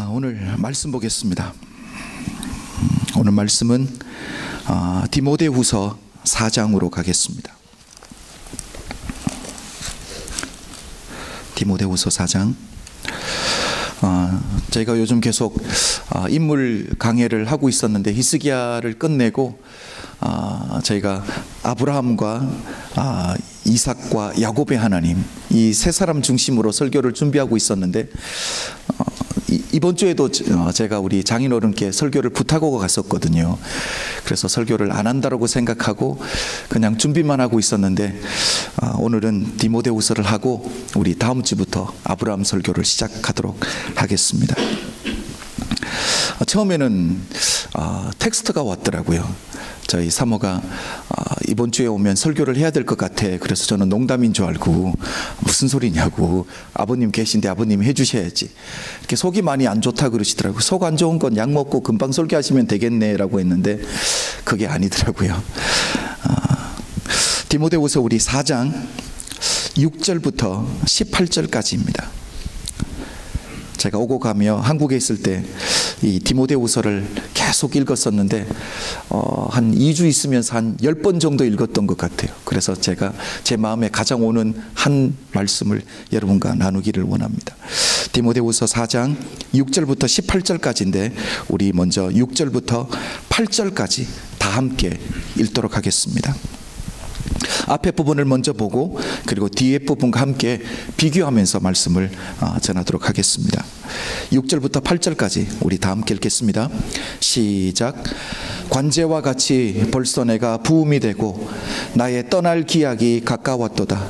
오늘 말씀 보겠습니다. 오늘 말씀은 디모데후서 4장으로 가겠습니다. 디모데후서 4장. 저희가 요즘 계속 인물 강해를 하고 있었는데 히스기야를 끝내고 저희가 아브라함과 이삭과 야곱의 하나님, 이 세 사람 중심으로 설교를 준비하고 있었는데 이번 주에도 제가 우리 장인어른께 설교를 부탁하고 갔었거든요. 그래서 설교를 안 한다고 생각하고 그냥 준비만 하고 있었는데 오늘은 디모데후서를 하고 우리 다음 주부터 아브라함 설교를 시작하도록 하겠습니다. 처음에는 텍스트가 왔더라고요. 저희 사모가 이번 주에 오면 설교를 해야 될 것 같아. 그래서 저는 농담인 줄 알고 무슨 소리냐고, 아버님 계신데 아버님이 해주셔야지. 이렇게 속이 많이 안 좋다 그러시더라고요. 속 안 좋은 건 약 먹고 금방 설교하시면 되겠네 라고 했는데 그게 아니더라고요. 디모데후서 우리 4장 6절부터 18절까지입니다. 제가 오고 가며 한국에 있을 때 이 디모데후서를 계속 읽었었는데 한 2주 있으면서 한 10번 정도 읽었던 것 같아요. 그래서 제가 제 마음에 가장 오는 한 말씀을 여러분과 나누기를 원합니다. 디모데후서 4장 6절부터 18절까지인데 우리 먼저 6절부터 8절까지 다 함께 읽도록 하겠습니다. 앞에 부분을 먼저 보고 그리고 뒤에 부분과 함께 비교하면서 말씀을 전하도록 하겠습니다. 6절부터 8절까지 우리 다 함께 읽겠습니다. 시작. 관제와 같이 벌써 내가 부음이 되고 나의 떠날 기약이 가까웠도다.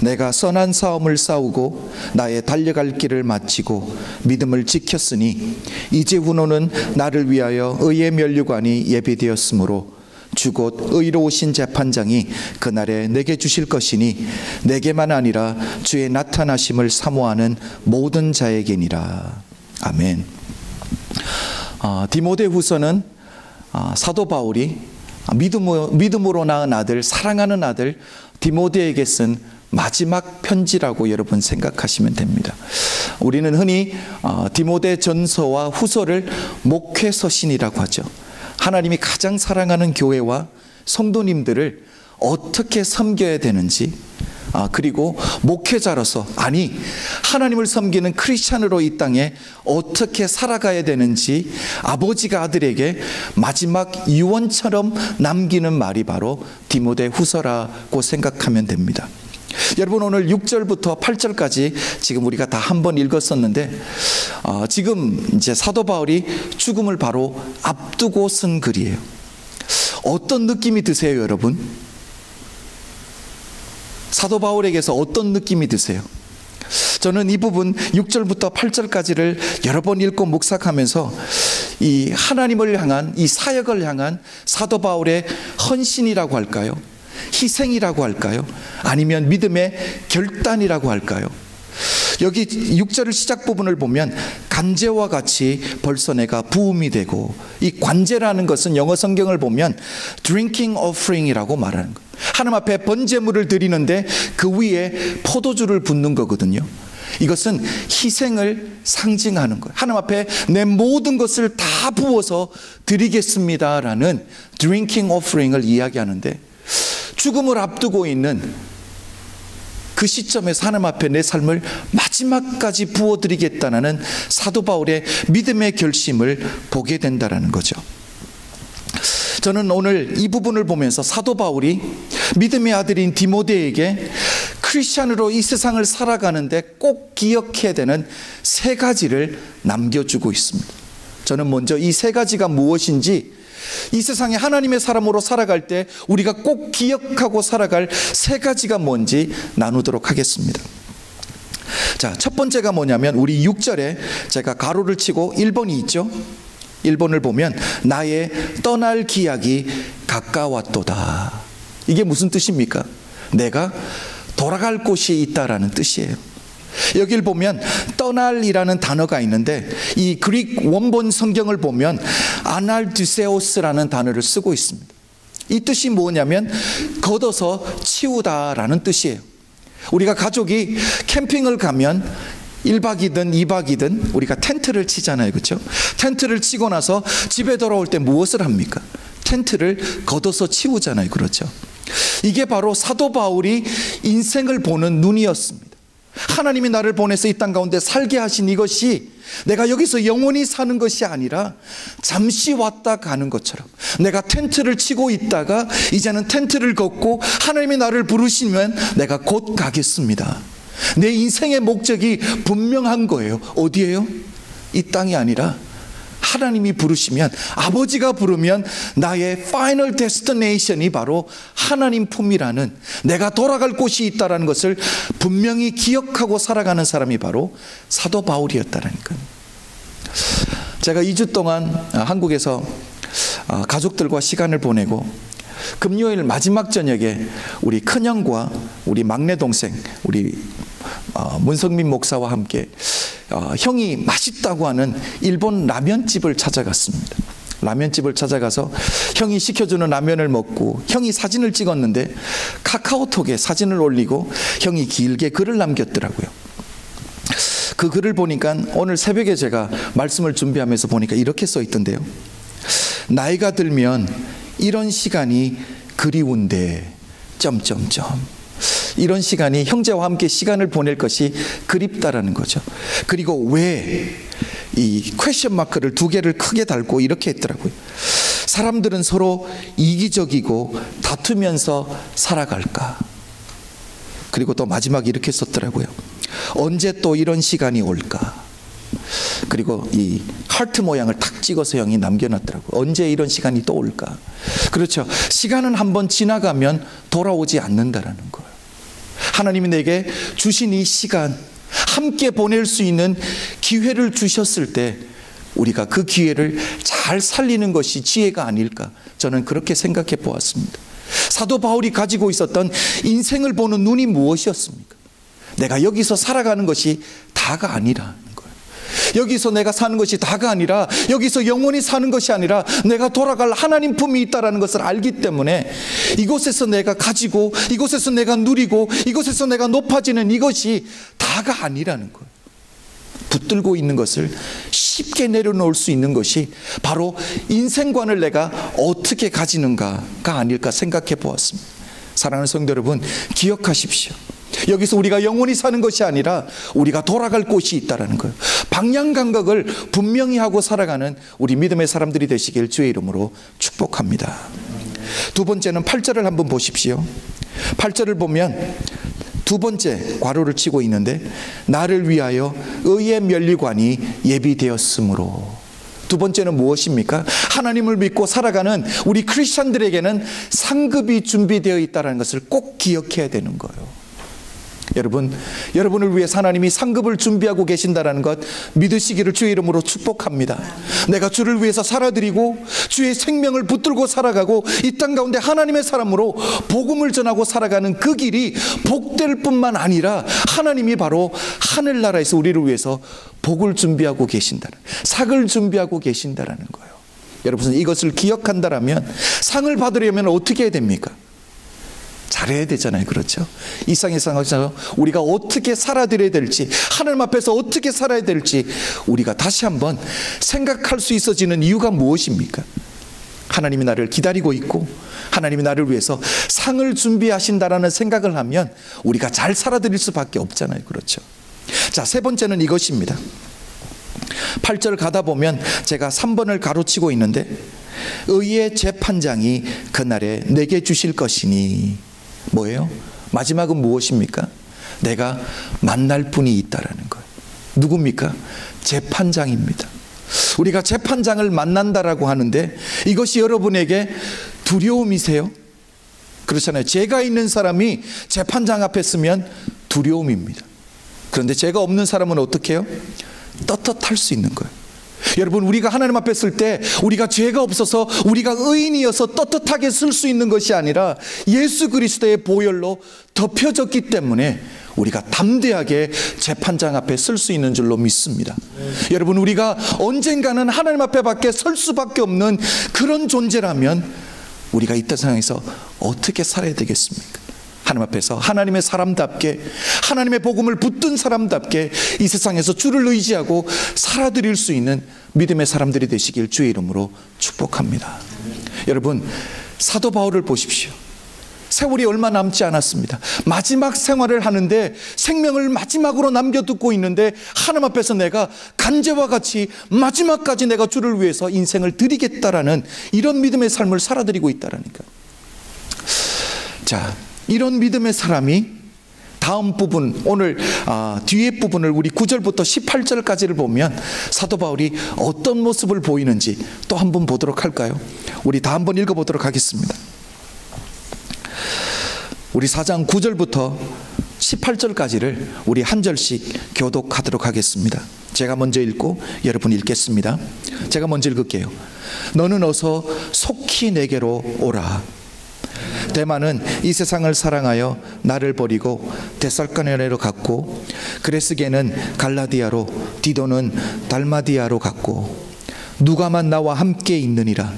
내가 선한 싸움을 싸우고 나의 달려갈 길을 마치고 믿음을 지켰으니 이제 후노는 나를 위하여 의의 면류관이 예비되었으므로 주 곧 의로우신 재판장이 그날에 내게 주실 것이니 내게만 아니라 주의 나타나심을 사모하는 모든 자에게니라. 아멘. 디모데후서는 사도 바울이 믿음으로 낳은 아들, 사랑하는 아들 디모데에게 쓴 마지막 편지라고 여러분 생각하시면 됩니다. 우리는 흔히 디모데 전서와 후서를 목회서신이라고 하죠. 하나님이 가장 사랑하는 교회와 성도님들을 어떻게 섬겨야 되는지, 그리고 목회자로서, 아니 하나님을 섬기는 크리스찬으로 이 땅에 어떻게 살아가야 되는지 아버지가 아들에게 마지막 유언처럼 남기는 말이 바로 디모데 후서라고 생각하면 됩니다. 여러분, 오늘 6절부터 8절까지 지금 우리가 다 한 번 읽었었는데 지금 이제 사도 바울이 죽음을 바로 앞두고 쓴 글이에요. 어떤 느낌이 드세요, 여러분? 사도 바울에게서 어떤 느낌이 드세요? 저는 이 부분 6절부터 8절까지를 여러 번 읽고 묵상하면서 이 하나님을 향한, 이 사역을 향한 사도 바울의 헌신이라고 할까요? 희생이라고 할까요? 아니면 믿음의 결단이라고 할까요? 여기 6절 시작 부분을 보면 관제와 같이 벌써 내가 부음이 되고, 이 관제라는 것은 영어 성경을 보면 drinking offering이라고 말하는 거예요. 하나님 앞에 번제물을 드리는데 그 위에 포도주를 붓는 거거든요. 이것은 희생을 상징하는 거예요. 하나님 앞에 내 모든 것을 다 부어서 드리겠습니다라는 drinking offering을 이야기하는데, 죽음을 앞두고 있는 그 시점에서 하나님 앞에 내 삶을 마지막까지 부어드리겠다는 사도 바울의 믿음의 결심을 보게 된다는 거죠. 저는 오늘 이 부분을 보면서 사도 바울이 믿음의 아들인 디모데에게 크리스찬으로 이 세상을 살아가는데 꼭 기억해야 되는 세 가지를 남겨주고 있습니다. 저는 먼저 이 세 가지가 무엇인지, 이 세상에 하나님의 사람으로 살아갈 때 우리가 꼭 기억하고 살아갈 세 가지가 뭔지 나누도록 하겠습니다. 자, 첫 번째가 뭐냐면 우리 6절에 제가 가로를 치고 1번이 있죠. 1번을 보면 나의 떠날 기약이 가까웠도다. 이게 무슨 뜻입니까? 내가 돌아갈 곳이 있다라는 뜻이에요. 여기를 보면 떠날이라는 단어가 있는데 이 그릭 원본 성경을 보면 아날두세오스라는 단어를 쓰고 있습니다. 이 뜻이 뭐냐면 걷어서 치우다라는 뜻이에요. 우리가 가족이 캠핑을 가면 1박이든 2박이든 우리가 텐트를 치잖아요. 그렇죠? 텐트를 치고 나서 집에 돌아올 때 무엇을 합니까? 텐트를 걷어서 치우잖아요. 그렇죠? 이게 바로 사도 바울이 인생을 보는 눈이었습니다. 하나님이 나를 보내서 이 땅 가운데 살게 하신 이것이 내가 여기서 영원히 사는 것이 아니라 잠시 왔다 가는 것처럼, 내가 텐트를 치고 있다가 이제는 텐트를 걷고 하나님이 나를 부르시면 내가 곧 가겠습니다. 내 인생의 목적이 분명한 거예요. 어디예요? 이 땅이 아니라 하나님이 부르시면, 아버지가 부르면 나의 파이널 데스티네이션이 바로 하나님 품이라는, 내가 돌아갈 곳이 있다는 것을 분명히 기억하고 살아가는 사람이 바로 사도 바울이었다니까요. 제가 2주 동안 한국에서 가족들과 시간을 보내고 금요일 마지막 저녁에 우리 큰형과 우리 막내 동생 우리 문성민 목사와 함께 형이 맛있다고 하는 일본 라면집을 찾아갔습니다. 라면집을 찾아가서 형이 시켜주는 라면을 먹고 형이 사진을 찍었는데 카카오톡에 사진을 올리고 형이 길게 글을 남겼더라고요. 그 글을 보니까 오늘 새벽에 제가 말씀을 준비하면서 보니까 이렇게 써 있던데요. 나이가 들면 이런 시간이 그리운데 이런 시간이, 형제와 함께 시간을 보낼 것이 그립다라는 거죠. 그리고 왜 이 퀘션 마크를 2개를 크게 달고 이렇게 했더라고요. 사람들은 서로 이기적이고 다투면서 살아갈까? 그리고 또 마지막에 이렇게 썼더라고요. 언제 또 이런 시간이 올까? 그리고 이 하트 모양을 탁 찍어서 형이 남겨놨더라고요. 언제 이런 시간이 또 올까? 그렇죠. 시간은 한번 지나가면 돌아오지 않는다라는 거예요. 하나님이 내게 주신 이 시간, 함께 보낼 수 있는 기회를 주셨을 때 우리가 그 기회를 잘 살리는 것이 지혜가 아닐까, 저는 그렇게 생각해 보았습니다. 사도 바울이 가지고 있었던 인생을 보는 눈이 무엇이었습니까? 내가 여기서 살아가는 것이 다가 아니라, 여기서 내가 사는 것이 다가 아니라, 여기서 영원히 사는 것이 아니라 내가 돌아갈 하나님 품이 있다는 것을 알기 때문에 이곳에서 내가 가지고, 이곳에서 내가 누리고, 이곳에서 내가 높아지는 이것이 다가 아니라는 거예요. 붙들고 있는 것을 쉽게 내려놓을 수 있는 것이 바로 인생관을 내가 어떻게 가지는가가 아닐까 생각해 보았습니다. 사랑하는 성도 여러분, 기억하십시오. 여기서 우리가 영원히 사는 것이 아니라 우리가 돌아갈 곳이 있다는 거예요. 방향 감각을 분명히 하고 살아가는 우리 믿음의 사람들이 되시길 주의 이름으로 축복합니다. 두 번째는 8절을 한번 보십시오. 8절을 보면 두 번째 괄호를 치고 있는데, 나를 위하여 의의 면류관이 예비되었으므로. 두 번째는 무엇입니까? 하나님을 믿고 살아가는 우리 크리스찬들에게는 상급이 준비되어 있다는 것을 꼭 기억해야 되는 거예요. 여러분을 위해 하나님이 상급을 준비하고 계신다는 것 믿으시기를 주의 이름으로 축복합니다. 내가 주를 위해서 살아드리고 주의 생명을 붙들고 살아가고 이 땅 가운데 하나님의 사람으로 복음을 전하고 살아가는 그 길이 복될 뿐만 아니라 하나님이 바로 하늘나라에서 우리를 위해서 복을 준비하고 계신다는, 상을 준비하고 계신다는 거예요. 여러분, 이것을 기억한다면 상을 받으려면 어떻게 해야 됩니까? 잘해야 되잖아요. 그렇죠? 이 상에서 우리가 어떻게 살아드려야 될지, 하나님 앞에서 어떻게 살아야 될지 우리가 다시 한번 생각할 수 있어지는 이유가 무엇입니까? 하나님이 나를 기다리고 있고 하나님이 나를 위해서 상을 준비하신다라는 생각을 하면 우리가 잘 살아드릴 수밖에 없잖아요. 그렇죠? 자, 세 번째는 이것입니다. 8절 가다 보면 제가 3번을 가로치고 있는데, 의의 재판장이 그날에 내게 주실 것이니. 뭐예요? 마지막은 무엇입니까? 내가 만날 분이 있다라는 거예요. 누굽니까? 재판장입니다. 우리가 재판장을 만난다라고 하는데 이것이 여러분에게 두려움이세요? 그렇잖아요. 죄가 있는 사람이 재판장 앞에 서면 두려움입니다. 그런데 죄가 없는 사람은 어떻게 해요? 떳떳할 수 있는 거예요. 여러분, 우리가 하나님 앞에 설 때 우리가 죄가 없어서 우리가 의인이어서 떳떳하게 쓸 수 있는 것이 아니라 예수 그리스도의 보혈로 덮여졌기 때문에 우리가 담대하게 재판장 앞에 설 수 있는 줄로 믿습니다. 여러분, 우리가 언젠가는 하나님 앞에 밖에 설 수밖에 없는 그런 존재라면 우리가 이 세상에서 어떻게 살아야 되겠습니까? 하나님 앞에서 하나님의 사람답게, 하나님의 복음을 붙든 사람답게 이 세상에서 주를 의지하고 살아드릴 수 있는 믿음의 사람들이 되시길 주의 이름으로 축복합니다. 여러분, 사도 바울을 보십시오. 세월이 얼마 남지 않았습니다. 마지막 생활을 하는데 생명을 마지막으로 남겨두고 있는데 하나님 앞에서 내가 간제와 같이 마지막까지 내가 주를 위해서 인생을 드리겠다라는 이런 믿음의 삶을 살아드리고 있다라니까. 자, 이런 믿음의 사람이 다음 부분, 오늘 뒤에 부분을 우리 9절부터 18절까지를 보면 사도 바울이 어떤 모습을 보이는지 또 한번 보도록 할까요? 우리 다 한번 읽어보도록 하겠습니다. 우리 4장 9절부터 18절까지를 우리 한 절씩 교독하도록 하겠습니다. 제가 먼저 읽고 여러분 읽겠습니다. 제가 먼저 읽을게요. 너는 어서 속히 내게로 오라. 데마는 이 세상을 사랑하여 나를 버리고 데살로니가로 갔고, 그레스게는 갈라디아로, 디도는 달마디아로 갔고, 누가만 나와 함께 있느니라.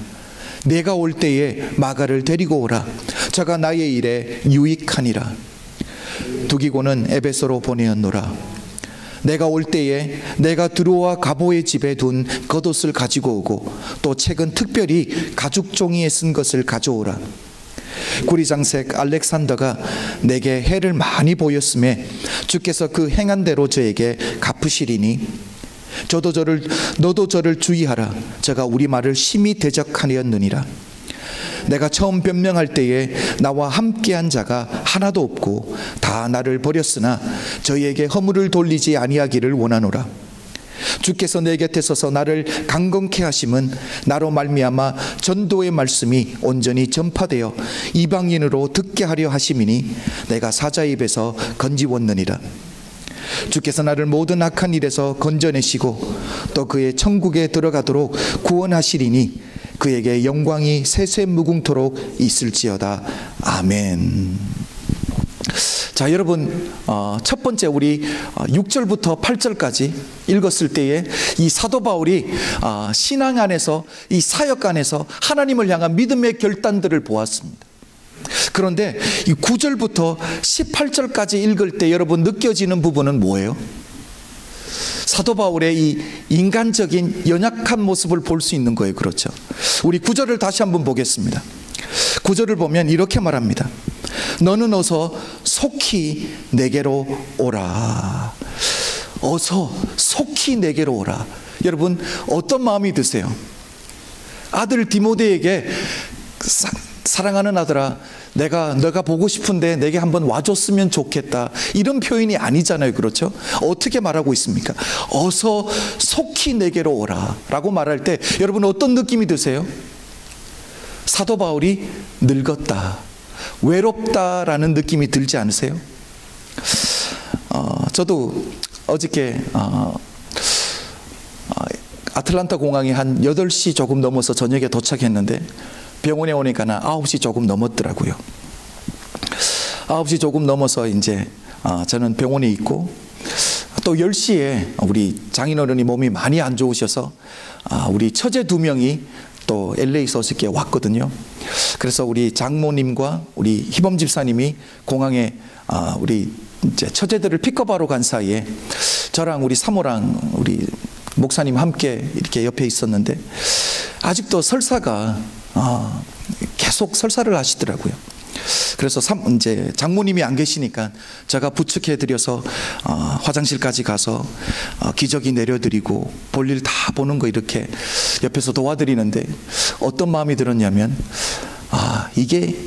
내가 올 때에 마가를 데리고 오라. 저가 나의 일에 유익하니라. 두기고는 에베소로 보내었노라. 내가 올 때에 내가 드로아 가보의 집에 둔 겉옷을 가지고 오고, 또 책은 특별히 가죽 종이에 쓴 것을 가져오라. 구리장색 알렉산더가 내게 해를 많이 보였음에 주께서 그 행한 대로 저에게 갚으시리니 너도 저를 주의하라. 저가 우리 말을 심히 대적하였느니라. 내가 처음 변명할 때에 나와 함께한 자가 하나도 없고 다 나를 버렸으나 저희에게 허물을 돌리지 아니하기를 원하노라. 주께서 내 곁에 서서 나를 강건케 하심은 나로 말미암아 전도의 말씀이 온전히 전파되어 이방인으로 듣게 하려 하심이니 내가 사자의 입에서 건지웠느니라. 주께서 나를 모든 악한 일에서 건져내시고 또 그의 천국에 들어가도록 구원하시리니 그에게 영광이 세세무궁토록 있을지어다. 아멘. 자, 여러분, 첫 번째 우리 6절부터 8절까지 읽었을 때에 이 사도 바울이 신앙 안에서, 이 사역 안에서 하나님을 향한 믿음의 결단들을 보았습니다. 그런데 이 9절부터 18절까지 읽을 때 여러분 느껴지는 부분은 뭐예요? 사도 바울의 이 인간적인 연약한 모습을 볼 수 있는 거예요. 그렇죠? 우리 9절을 다시 한번 보겠습니다. 9절을 보면 이렇게 말합니다. 너는 어서 속히 내게로 오라. 어서 속히 내게로 오라. 여러분, 어떤 마음이 드세요? 아들 디모데에게 사랑하는 아들아, 너가 보고 싶은데 내게 한번 와줬으면 좋겠다, 이런 표현이 아니잖아요. 그렇죠? 어떻게 말하고 있습니까? 어서 속히 내게로 오라 라고 말할 때 여러분 어떤 느낌이 드세요? 사도 바울이 늙었다, 외롭다라는 느낌이 들지 않으세요? 저도 어저께 아틀란타 공항에 한 8시 조금 넘어서 저녁에 도착했는데 병원에 오니까 9시 조금 넘었더라고요. 9시 조금 넘어서 이제 저는 병원에 있고, 또 10시에 우리 장인어른이 몸이 많이 안 좋으셔서 우리 처제 2명이 또 LA에서 어저께 왔거든요. 그래서 우리 장모님과 우리 희범 집사님이 공항에 우리 이제 처제들을 픽업하러 간 사이에 저랑 우리 사모랑 우리 목사님 함께 이렇게 옆에 있었는데 아직도 설사가 계속 설사를 하시더라고요. 그래서 이제 장모님이 안 계시니까 제가 부축해드려서 화장실까지 가서 기저귀 내려드리고 볼일 다 보는 거 이렇게 옆에서 도와드리는데 어떤 마음이 들었냐면 이게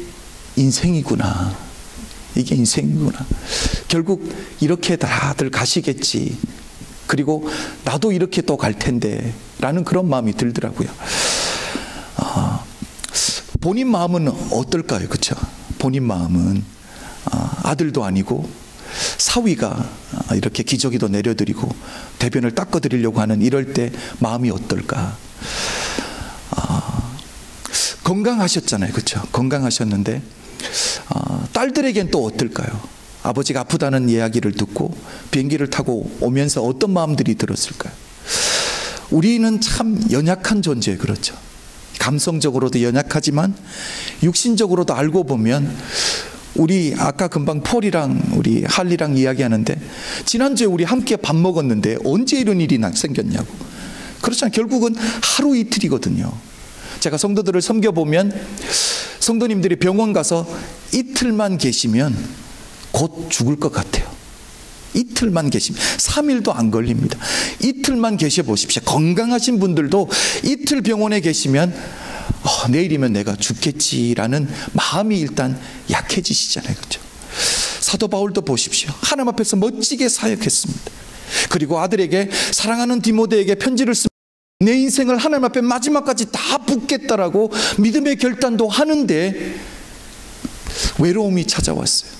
인생이구나. 이게 인생이구나. 결국 이렇게 다들 가시겠지. 그리고 나도 이렇게 또 갈 텐데 라는 그런 마음이 들더라고요. 본인 마음은 어떨까요? 그렇죠? 본인 마음은 아들도 아니고 사위가 이렇게 기저귀도 내려드리고 대변을 닦아드리려고 하는 이럴 때 마음이 어떨까? 건강하셨잖아요. 그렇죠? 건강하셨는데 딸들에겐 또 어떨까요? 아버지가 아프다는 이야기를 듣고 비행기를 타고 오면서 어떤 마음들이 들었을까요? 우리는 참 연약한 존재예요. 그렇죠? 감성적으로도 연약하지만 육신적으로도 알고 보면 우리 아까 금방 폴이랑 우리 할리랑 이야기하는데, 지난주에 우리 함께 밥 먹었는데 언제 이런 일이 생겼냐고. 그렇잖아요. 결국은 하루 이틀이거든요. 제가 성도들을 섬겨보면 성도님들이 병원 가서 이틀만 계시면 곧 죽을 것 같아요. 이틀만 계시면, 3일도 안 걸립니다. 이틀만 계셔 보십시오. 건강하신 분들도 이틀 병원에 계시면 내일이면 내가 죽겠지라는 마음이 일단 약해지시잖아요. 그렇죠? 사도 바울도 보십시오. 하나님 앞에서 멋지게 사역했습니다. 그리고 아들에게, 사랑하는 디모데에게 편지를 씁니다. 내 인생을 하나님 앞에 마지막까지 다 붓겠다라고 믿음의 결단도 하는데 외로움이 찾아왔어요.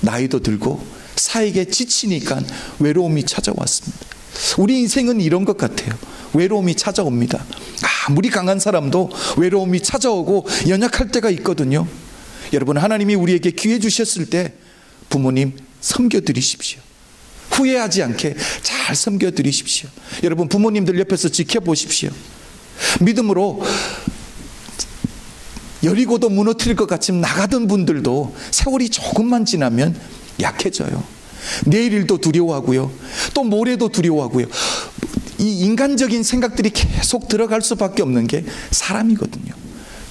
나이도 들고 사역에 지치니까 외로움이 찾아왔습니다. 우리 인생은 이런 것 같아요. 외로움이 찾아옵니다. 아무리 강한 사람도 외로움이 찾아오고 연약할 때가 있거든요. 여러분, 하나님이 우리에게 기회 주셨을 때 부모님 섬겨드리십시오. 후회하지 않게 잘 섬겨드리십시오. 여러분, 부모님들 옆에서 지켜보십시오. 믿음으로 여리고도 무너뜨릴 것 같이 나가던 분들도 세월이 조금만 지나면 약해져요. 내일 일도 두려워하고요, 또 모레도 두려워하고요. 이 인간적인 생각들이 계속 들어갈 수밖에 없는 게 사람이거든요.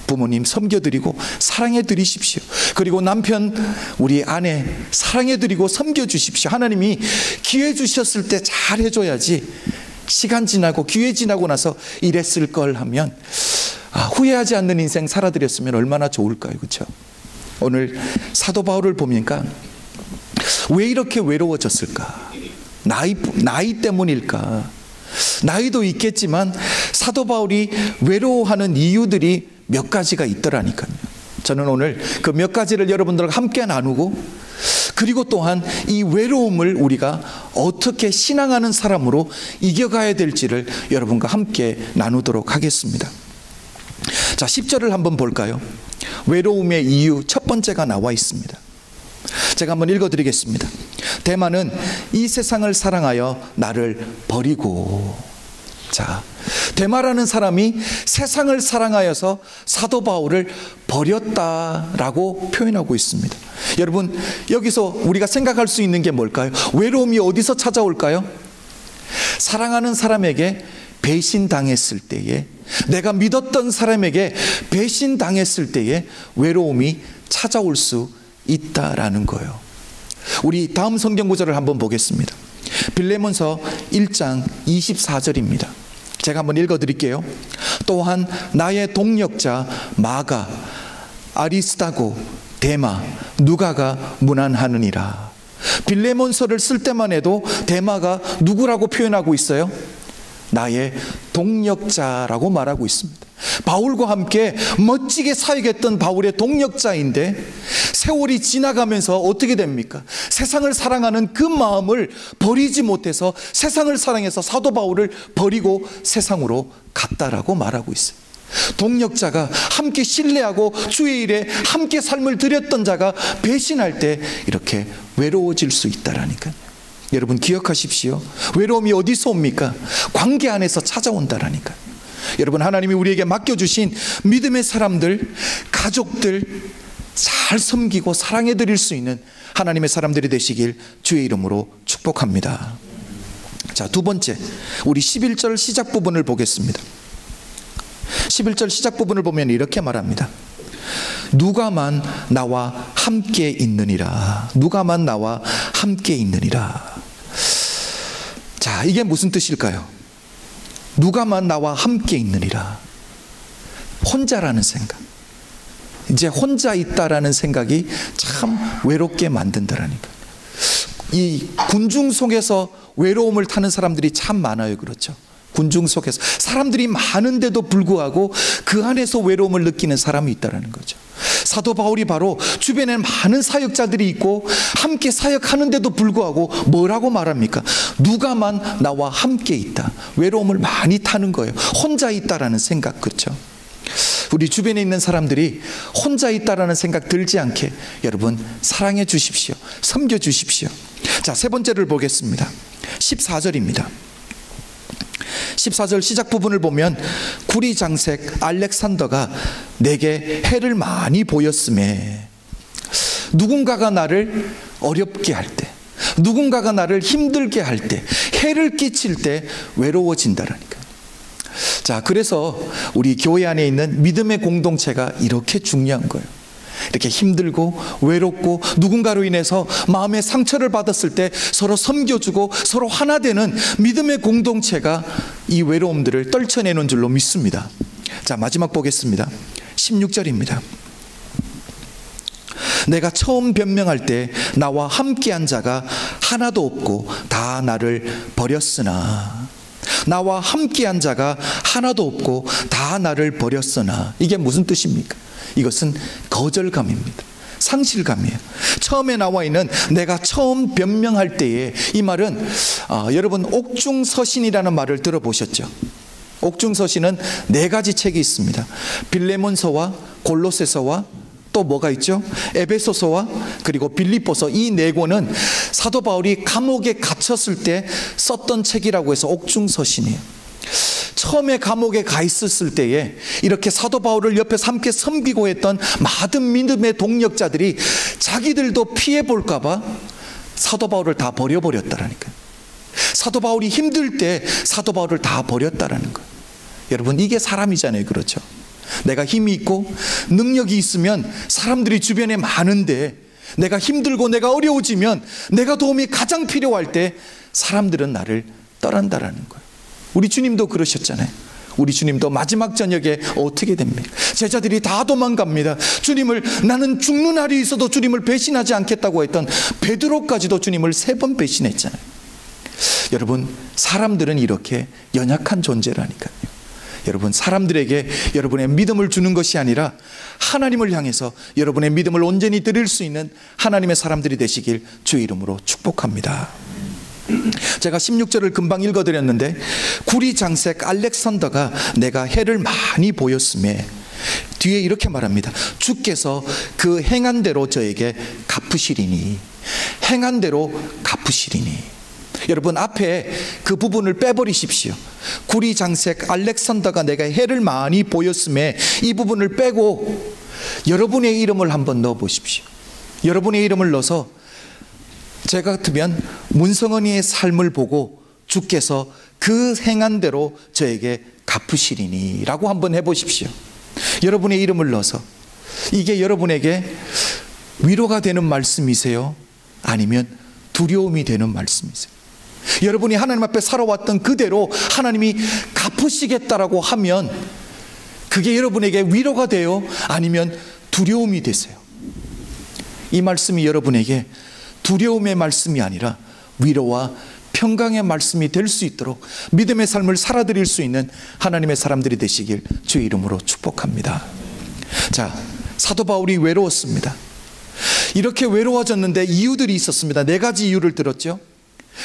부모님 섬겨드리고 사랑해드리십시오. 그리고 남편, 우리 아내 사랑해드리고 섬겨주십시오. 하나님이 기회 주셨을 때 잘 해줘야지, 시간 지나고 기회 지나고 나서 이랬을 걸 하면 후회하지 않는 인생 살아드렸으면 얼마나 좋을까요? 그렇죠? 오늘 사도 바울을 보니까 왜 이렇게 외로워졌을까? 나이 때문일까? 나이도 있겠지만 사도 바울이 외로워하는 이유들이 몇 가지가 있더라니까요. 저는 오늘 그 몇 가지를 여러분들과 함께 나누고, 그리고 또한 이 외로움을 우리가 어떻게 신앙하는 사람으로 이겨가야 될지를 여러분과 함께 나누도록 하겠습니다. 자, 10절을 한번 볼까요? 외로움의 이유 첫 번째가 나와 있습니다. 제가 한번 읽어드리겠습니다. 데마는 이 세상을 사랑하여 나를 버리고. 자, 데마라는 사람이 세상을 사랑하여서 사도 바울을 버렸다라고 표현하고 있습니다. 여러분, 여기서 우리가 생각할 수 있는 게 뭘까요? 외로움이 어디서 찾아올까요? 사랑하는 사람에게 배신당했을 때에, 내가 믿었던 사람에게 배신당했을 때에 외로움이 찾아올 수 있다라는 거예요. 우리 다음 성경 구절을 한번 보겠습니다. 빌레몬서 1장 24절입니다. 제가 한번 읽어드릴게요. 또한 나의 동력자 마가, 아리스다고, 데마, 누가가 문안하느니라. 빌레몬서를 쓸 때만 해도 데마가 누구라고 표현하고 있어요? 나의 동력자라고 말하고 있습니다. 바울과 함께 멋지게 사역했던 바울의 동력자인데 세월이 지나가면서 어떻게 됩니까? 세상을 사랑하는 그 마음을 버리지 못해서 세상을 사랑해서 사도 바울을 버리고 세상으로 갔다라고 말하고 있어요. 동력자가, 함께 신뢰하고 주의 일에 함께 삶을 드렸던 자가 배신할 때 이렇게 외로워질 수 있다라니까요. 여러분 기억하십시오. 외로움이 어디서 옵니까? 관계 안에서 찾아온다라니까요. 여러분, 하나님이 우리에게 맡겨주신 믿음의 사람들, 가족들 잘 섬기고 사랑해 드릴 수 있는 하나님의 사람들이 되시길 주의 이름으로 축복합니다. 자, 두 번째, 우리 11절 시작 부분을 보겠습니다. 11절 시작 부분을 보면 이렇게 말합니다. 누가만 나와 함께 있느니라. 누가만 나와 함께 있느니라. 자, 이게 무슨 뜻일까요? 누가만 나와 함께 있느니라. 혼자라는 생각, 이제 혼자 있다라는 생각이 참 외롭게 만든다라니까. 이 군중 속에서 외로움을 타는 사람들이 참 많아요. 그렇죠? 군중 속에서 사람들이 많은데도 불구하고 그 안에서 외로움을 느끼는 사람이 있다는 거죠. 사도 바울이 바로 주변에 많은 사역자들이 있고 함께 사역하는데도 불구하고 뭐라고 말합니까? 누가만 나와 함께 있다. 외로움을 많이 타는 거예요. 혼자 있다라는 생각. 그렇죠? 우리 주변에 있는 사람들이 혼자 있다라는 생각 들지 않게 여러분 사랑해 주십시오. 섬겨 주십시오. 자, 세 번째를 보겠습니다. 14절입니다. 14절 시작 부분을 보면 구리장색 알렉산더가 내게 해를 많이 보였음에, 누군가가 나를 어렵게 할 때, 누군가가 나를 힘들게 할 때, 해를 끼칠 때 외로워진다라니까요. 자, 그래서 우리 교회 안에 있는 믿음의 공동체가 이렇게 중요한 거예요. 이렇게 힘들고 외롭고 누군가로 인해서 마음의 상처를 받았을 때 서로 섬겨주고 서로 하나 되는 믿음의 공동체가 이 외로움들을 떨쳐내는 줄로 믿습니다. 자, 마지막 보겠습니다. 16절입니다. 내가 처음 변명할 때 나와 함께한 자가 하나도 없고 다 나를 버렸으나, 나와 함께한 자가 하나도 없고 다 나를 버렸으나, 이게 무슨 뜻입니까? 이것은 거절감입니다. 상실감이에요. 처음에 나와 있는 내가 처음 변명할 때에, 이 말은 여러분 옥중서신이라는 말을 들어보셨죠? 옥중서신은 4가지 책이 있습니다. 빌레몬서와 골로새서와 또 뭐가 있죠? 에베소서와 그리고 빌립보서, 이 4권은 사도 바울이 감옥에 갇혔을 때 썼던 책이라고 해서 옥중서신이에요. 처음에 감옥에 가 있었을 때에 이렇게 사도 바울을 옆에서 함께 섬기고 했던 많은 믿음의 동력자들이 자기들도 피해 볼까 봐 사도 바울을 다 버려버렸다라니까요. 사도 바울이 힘들 때 사도 바울을 다 버렸다라는 거예요. 여러분, 이게 사람이잖아요. 그렇죠? 내가 힘이 있고 능력이 있으면 사람들이 주변에 많은데, 내가 힘들고 내가 어려워지면, 내가 도움이 가장 필요할 때 사람들은 나를 떠난다라는 거예요. 우리 주님도 그러셨잖아요. 우리 주님도 마지막 저녁에 어떻게 됩니까? 제자들이 다 도망갑니다. 주님을, 나는 죽는 날이 있어도 주님을 배신하지 않겠다고 했던 베드로까지도 주님을 3번 배신했잖아요. 여러분, 사람들은 이렇게 연약한 존재라니까요. 여러분, 사람들에게 여러분의 믿음을 주는 것이 아니라 하나님을 향해서 여러분의 믿음을 온전히 드릴 수 있는 하나님의 사람들이 되시길 주의 이름으로 축복합니다. 제가 16절을 금방 읽어드렸는데, 구리장색 알렉산더가 내가 해를 많이 보였음에, 뒤에 이렇게 말합니다. 주께서 그 행한 대로 저에게 갚으시리니, 행한 대로 갚으시리니. 여러분, 앞에 그 부분을 빼버리십시오. 구리장색 알렉산더가 내가 해를 많이 보였음에, 이 부분을 빼고 여러분의 이름을 한번 넣어 보십시오. 여러분의 이름을 넣어서 제 같으면 문성은이의 삶을 보고 주께서 그 행한 대로 저에게 갚으시리니 라고 한번 해보십시오. 여러분의 이름을 넣어서. 이게 여러분에게 위로가 되는 말씀이세요? 아니면 두려움이 되는 말씀이세요? 여러분이 하나님 앞에 살아왔던 그대로 하나님이 갚으시겠다라고 하면 그게 여러분에게 위로가 돼요? 아니면 두려움이 되세요? 이 말씀이 여러분에게 두려움의 말씀이 아니라 위로와 평강의 말씀이 될 수 있도록 믿음의 삶을 살아드릴 수 있는 하나님의 사람들이 되시길 주의 이름으로 축복합니다. 자, 사도 바울이 외로웠습니다. 이렇게 외로워졌는데 이유들이 있었습니다. 4가지 이유를 들었죠.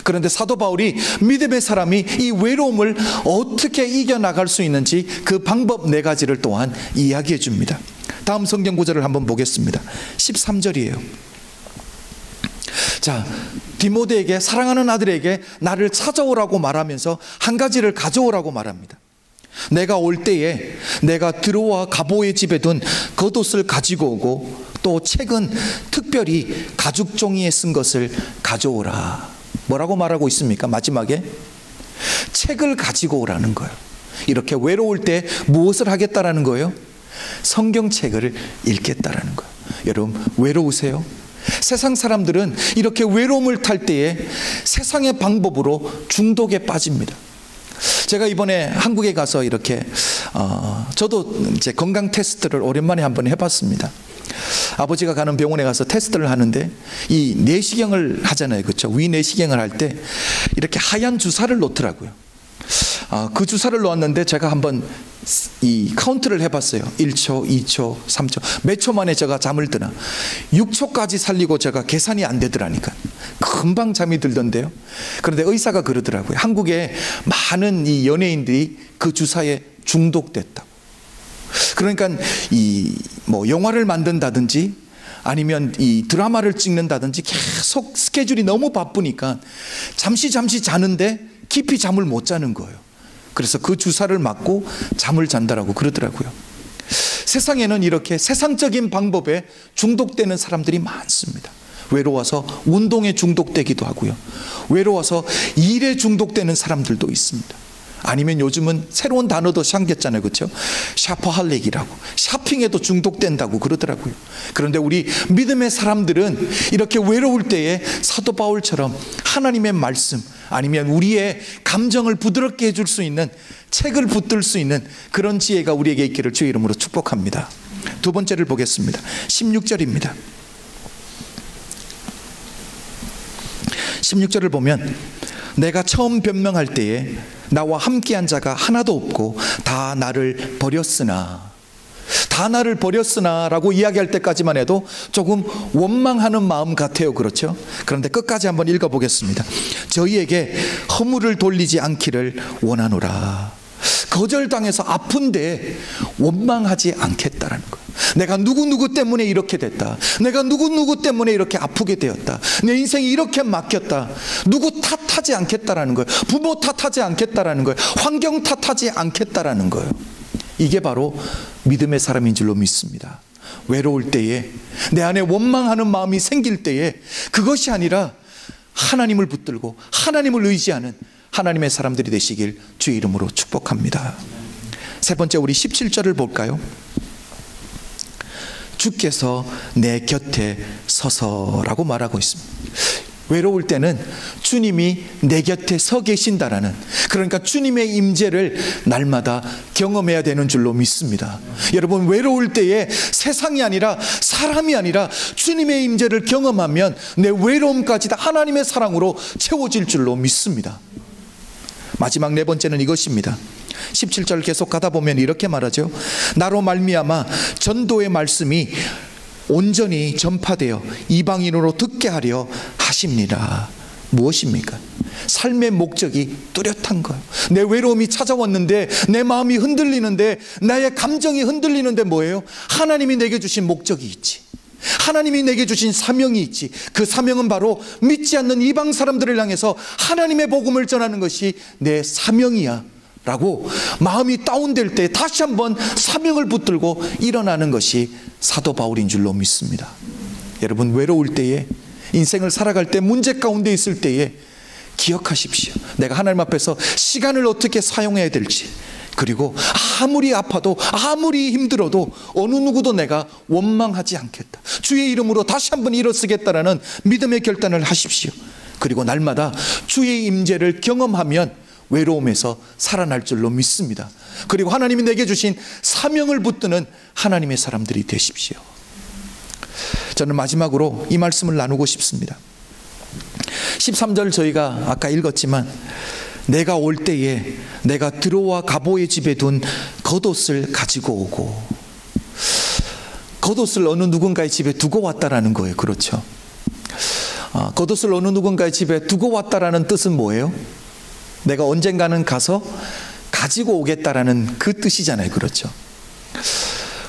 그런데 사도 바울이 믿음의 사람이 이 외로움을 어떻게 이겨나갈 수 있는지 그 방법 4가지를 또한 이야기해 줍니다. 다음 성경 구절을 한번 보겠습니다. 13절이에요. 자, 디모데에게, 사랑하는 아들에게 나를 찾아오라고 말하면서 한 가지를 가져오라고 말합니다. 내가 올 때에 내가 드로와 가보의 집에 둔 겉옷을 가지고 오고, 또 책은 특별히 가죽 종이에 쓴 것을 가져오라. 뭐라고 말하고 있습니까? 마지막에 책을 가지고 오라는 거예요. 이렇게 외로울 때 무엇을 하겠다라는 거예요? 성경책을 읽겠다라는 거예요. 여러분, 외로우세요? 세상 사람들은 이렇게 외로움을 탈 때에 세상의 방법으로 중독에 빠집니다. 제가 이번에 한국에 가서 이렇게 저도 이제 건강 테스트를 오랜만에 한번 해봤습니다. 아버지가 가는 병원에 가서 테스트를 하는데 이 내시경을 하잖아요. 그렇죠? 위 내시경을 할 때 이렇게 하얀 주사를 놓더라고요. 그 주사를 놓았는데 제가 한번 이 카운트를 해봤어요. 1초, 2초, 3초. 몇 초 만에 제가 잠을 드나. 6초까지 살리고 제가 계산이 안 되더라니까. 금방 잠이 들던데요. 그런데 의사가 그러더라고요. 한국에 많은 이 연예인들이 그 주사에 중독됐다고. 그러니까 이 뭐 영화를 만든다든지 아니면 이 드라마를 찍는다든지 계속 스케줄이 너무 바쁘니까 잠시 자는데 깊이 잠을 못 자는 거예요. 그래서 그 주사를 맞고 잠을 잔다라고 그러더라고요. 세상에는 이렇게 세상적인 방법에 중독되는 사람들이 많습니다. 외로워서 운동에 중독되기도 하고요. 외로워서 일에 중독되는 사람들도 있습니다. 아니면 요즘은 새로운 단어도 생겼잖아요. 그렇죠? 샤퍼할릭이라고, 샤핑에도 중독된다고 그러더라고요. 그런데 우리 믿음의 사람들은 이렇게 외로울 때에 사도 바울처럼 하나님의 말씀, 아니면 우리의 감정을 부드럽게 해줄 수 있는 책을 붙들 수 있는 그런 지혜가 우리에게 있기를 주의 이름으로 축복합니다. 두 번째를 보겠습니다. 16절입니다. 16절을 보면 내가 처음 변명할 때에 나와 함께한 자가 하나도 없고 다 나를 버렸으나, 다 나를 버렸으나 라고 이야기할 때까지만 해도 조금 원망하는 마음 같아요. 그렇죠? 그런데 끝까지 한번 읽어보겠습니다. 저희에게 허물을 돌리지 않기를 원하노라. 거절당해서 아픈데 원망하지 않겠다라는 거예요. 내가 누구누구 때문에 이렇게 됐다, 내가 누구누구 때문에 이렇게 아프게 되었다, 내 인생이 이렇게 막혔다, 누구 탓하지 않겠다라는 거예요. 부모 탓하지 않겠다라는 거예요. 환경 탓하지 않겠다라는 거예요. 이게 바로 믿음의 사람인 줄로 믿습니다. 외로울 때에, 내 안에 원망하는 마음이 생길 때에 그것이 아니라 하나님을 붙들고 하나님을 의지하는 하나님의 사람들이 되시길 주의 이름으로 축복합니다. 세 번째, 우리 17절을 볼까요? 주께서 내 곁에 서서라고 말하고 있습니다. 외로울 때는 주님이 내 곁에 서 계신다라는, 그러니까 주님의 임재를 날마다 경험해야 되는 줄로 믿습니다. 여러분, 외로울 때에 세상이 아니라 사람이 아니라 주님의 임재를 경험하면 내 외로움까지 다 하나님의 사랑으로 채워질 줄로 믿습니다. 마지막 네 번째는 이것입니다. 17절 계속 가다 보면 이렇게 말하죠. 나로 말미암아 전도의 말씀이 온전히 전파되어 이방인으로 듣게 하려 하십니다. 무엇입니까? 삶의 목적이 뚜렷한 거예요. 내 외로움이 찾아왔는데, 내 마음이 흔들리는데, 나의 감정이 흔들리는데 뭐예요? 하나님이 내게 주신 목적이 있지, 하나님이 내게 주신 사명이 있지. 그 사명은 바로 믿지 않는 이방 사람들을 향해서 하나님의 복음을 전하는 것이 내 사명이야 라고 마음이 다운될 때 다시 한번 사명을 붙들고 일어나는 것이 사도 바울인 줄로 믿습니다. 여러분, 외로울 때에, 인생을 살아갈 때, 문제 가운데 있을 때에 기억하십시오. 내가 하나님 앞에서 시간을 어떻게 사용해야 될지, 그리고 아무리 아파도 아무리 힘들어도 어느 누구도 내가 원망하지 않겠다, 주의 이름으로 다시 한번 일어서겠다라는 믿음의 결단을 하십시오. 그리고 날마다 주의 임재를 경험하면 외로움에서 살아날 줄로 믿습니다. 그리고 하나님이 내게 주신 사명을 붙드는 하나님의 사람들이 되십시오. 저는 마지막으로 이 말씀을 나누고 싶습니다. 13절 저희가 아까 읽었지만, 내가 올 때에 내가 드로와 가보의 집에 둔 겉옷을 가지고 오고, 겉옷을 어느 누군가의 집에 두고 왔다라는 거예요. 그렇죠? 겉옷을 어느 누군가의 집에 두고 왔다라는 뜻은 뭐예요? 내가 언젠가는 가서 가지고 오겠다라는 그 뜻이잖아요. 그렇죠?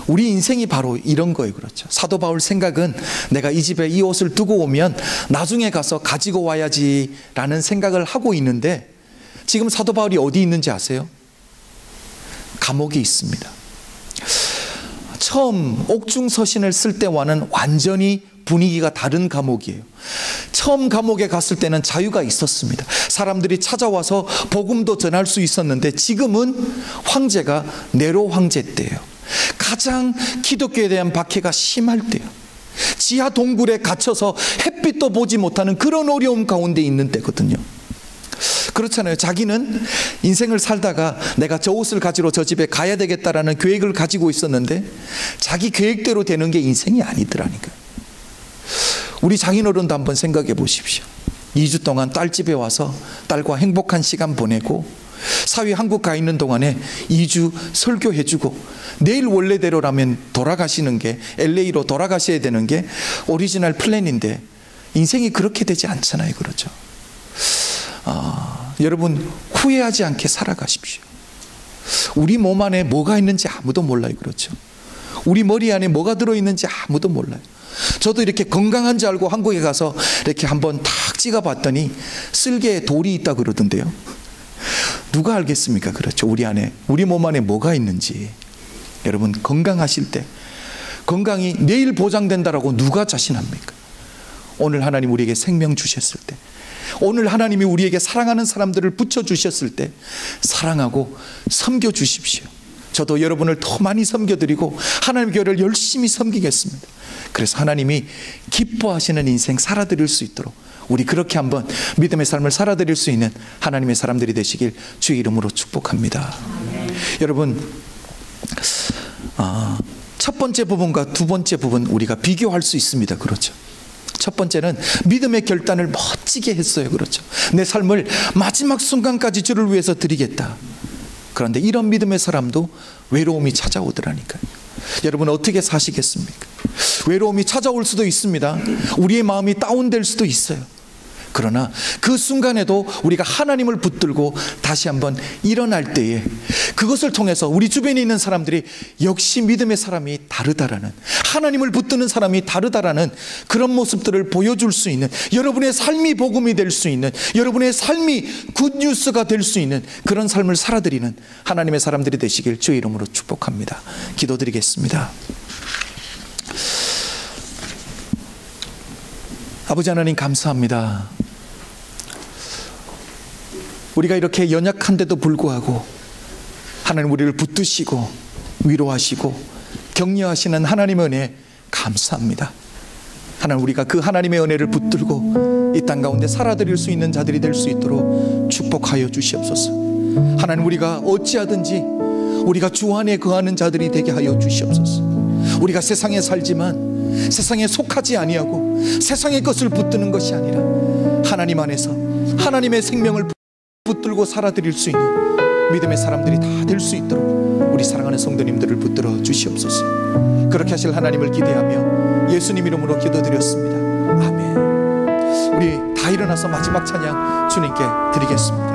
우리 인생이 바로 이런 거예요. 그렇죠? 사도 바울 생각은 내가 이 집에 이 옷을 두고 오면 나중에 가서 가지고 와야지 라는 생각을 하고 있는데, 지금 사도 바울이 어디 있는지 아세요? 감옥에 있습니다. 처음 옥중서신을 쓸 때와는 완전히 분위기가 다른 감옥이에요. 처음 감옥에 갔을 때는 자유가 있었습니다. 사람들이 찾아와서 복음도 전할 수 있었는데, 지금은 황제가 네로 황제 때예요. 가장 기독교에 대한 박해가 심할 때예요. 지하 동굴에 갇혀서 햇빛도 보지 못하는 그런 어려움 가운데 있는 때거든요. 그렇잖아요. 자기는 인생을 살다가 내가 저 옷을 가지러 저 집에 가야 되겠다라는 계획을 가지고 있었는데, 자기 계획대로 되는 게 인생이 아니더라니까요. 우리 장인어른도 한번 생각해 보십시오. 2주 동안 딸 집에 와서 딸과 행복한 시간 보내고, 사위 한국 가 있는 동안에 2주 설교해주고, 내일 원래대로라면 돌아가시는 게, LA로 돌아가셔야 되는 게 오리지널 플랜인데 인생이 그렇게 되지 않잖아요. 그렇죠? 여러분, 후회하지 않게 살아가십시오. 우리 몸 안에 뭐가 있는지 아무도 몰라요. 그렇죠? 우리 머리 안에 뭐가 들어있는지 아무도 몰라요. 저도 이렇게 건강한 줄 알고 한국에 가서 이렇게 한번 탁 찍어봤더니 쓸개에 돌이 있다 그러던데요. 누가 알겠습니까? 그렇죠? 우리 안에, 우리 몸 안에 뭐가 있는지. 여러분, 건강하실 때, 건강이 내일 보장된다라고 누가 자신합니까? 오늘 하나님 우리에게 생명 주셨을 때, 오늘 하나님이 우리에게 사랑하는 사람들을 붙여주셨을 때 사랑하고 섬겨주십시오. 저도 여러분을 더 많이 섬겨드리고 하나님의 교회를 열심히 섬기겠습니다. 그래서 하나님이 기뻐하시는 인생 살아드릴 수 있도록 우리 그렇게 한번 믿음의 삶을 살아드릴 수 있는 하나님의 사람들이 되시길 주의 이름으로 축복합니다. 여러분, 첫 번째 부분과 두 번째 부분 우리가 비교할 수 있습니다. 그렇죠? 첫 번째는 믿음의 결단을 멋지게 했어요. 그렇죠? 내 삶을 마지막 순간까지 주를 위해서 드리겠다. 그런데 이런 믿음의 사람도 외로움이 찾아오더라니까요. 여러분, 어떻게 사시겠습니까? 외로움이 찾아올 수도 있습니다. 우리의 마음이 다운될 수도 있어요. 그러나 그 순간에도 우리가 하나님을 붙들고 다시 한번 일어날 때에 그것을 통해서 우리 주변에 있는 사람들이 역시 믿음의 사람이 다르다라는, 하나님을 붙드는 사람이 다르다라는 그런 모습들을 보여줄 수 있는, 여러분의 삶이 복음이 될 수 있는, 여러분의 삶이 굿뉴스가 될 수 있는 그런 삶을 살아드리는 하나님의 사람들이 되시길 주의 이름으로 축복합니다. 기도드리겠습니다. 아버지 하나님, 감사합니다. 우리가 이렇게 연약한데도 불구하고 하나님 우리를 붙드시고 위로하시고 격려하시는 하나님의 은혜 감사합니다. 하나님, 우리가 그 하나님의 은혜를 붙들고 이 땅 가운데 살아드릴 수 있는 자들이 될 수 있도록 축복하여 주시옵소서. 하나님, 우리가 어찌하든지 우리가 주 안에 거하는 자들이 되게 하여 주시옵소서. 우리가 세상에 살지만 세상에 속하지 아니하고 세상의 것을 붙드는 것이 아니라 하나님 안에서 하나님의 생명을 붙들고 살아드릴 수 있는 믿음의 사람들이 다 될 수 있도록 우리 사랑하는 성도님들을 붙들어 주시옵소서. 그렇게 하실 하나님을 기대하며 예수님 이름으로 기도드렸습니다. 아멘. 우리 다 일어나서 마지막 찬양 주님께 드리겠습니다.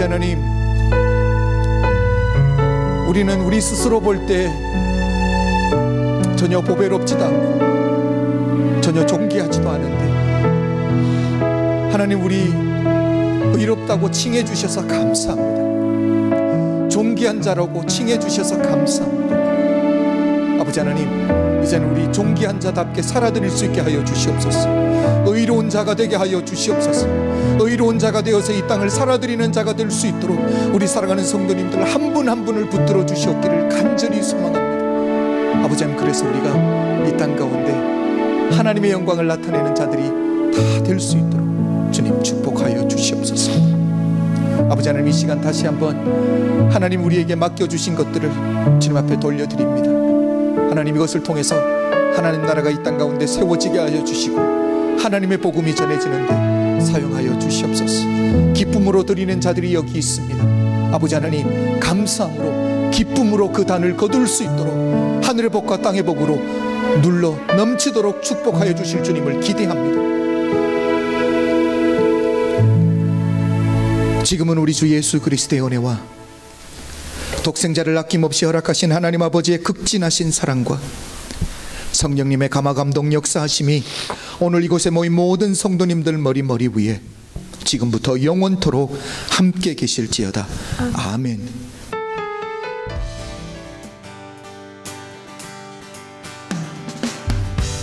하나님, 우리는 우리 스스로 볼 때 전혀 보배롭지도 않고 전혀 존귀하지도 않은데 하나님, 우리 의롭다고 칭해 주셔서 감사합니다. 존귀한 자라고 칭해 주셔서 감사합니다. 아버지 하나님, 이제는 우리 존귀한 자답게 살아드릴 수 있게 하여 주시옵소서. 의로운 자가 되게 하여 주시옵소서. 의로운 자가 되어서 이 땅을 살아드리는 자가 될 수 있도록 우리 사랑하는 성도님들 한 분 한 분을 붙들어 주시옵기를 간절히 소망합니다. 아버지 하나님, 그래서 우리가 이 땅 가운데 하나님의 영광을 나타내는 자들이 다 될 수 있도록 주님 축복하여 주시옵소서. 아버지 하나님, 이 시간 다시 한번 하나님 우리에게 맡겨주신 것들을 주님 앞에 돌려드립니다. 하나님, 이것을 통해서 하나님 나라가 이 땅 가운데 세워지게 하여 주시고 하나님의 복음이 전해지는데 사용하여 주시옵소서. 기쁨으로 드리는 자들이 여기 있습니다. 아버지 하나님, 감사함으로 기쁨으로 그 단을 거둘 수 있도록 하늘의 복과 땅의 복으로 눌러 넘치도록 축복하여 주실 주님을 기대합니다. 지금은 우리 주 예수 그리스도의 은혜와 독생자를 아낌없이 허락하신 하나님 아버지의 극진하신 사랑과 성령님의 감화감동 역사하심이 오늘 이곳에 모인 모든 성도님들 머리 위에 지금부터 영원토록 함께 계실지어다. 아멘.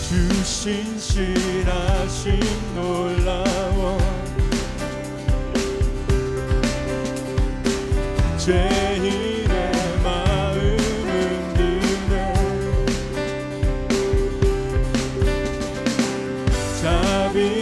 주신 신하심 놀라워 죄인의 마음은 드네 자비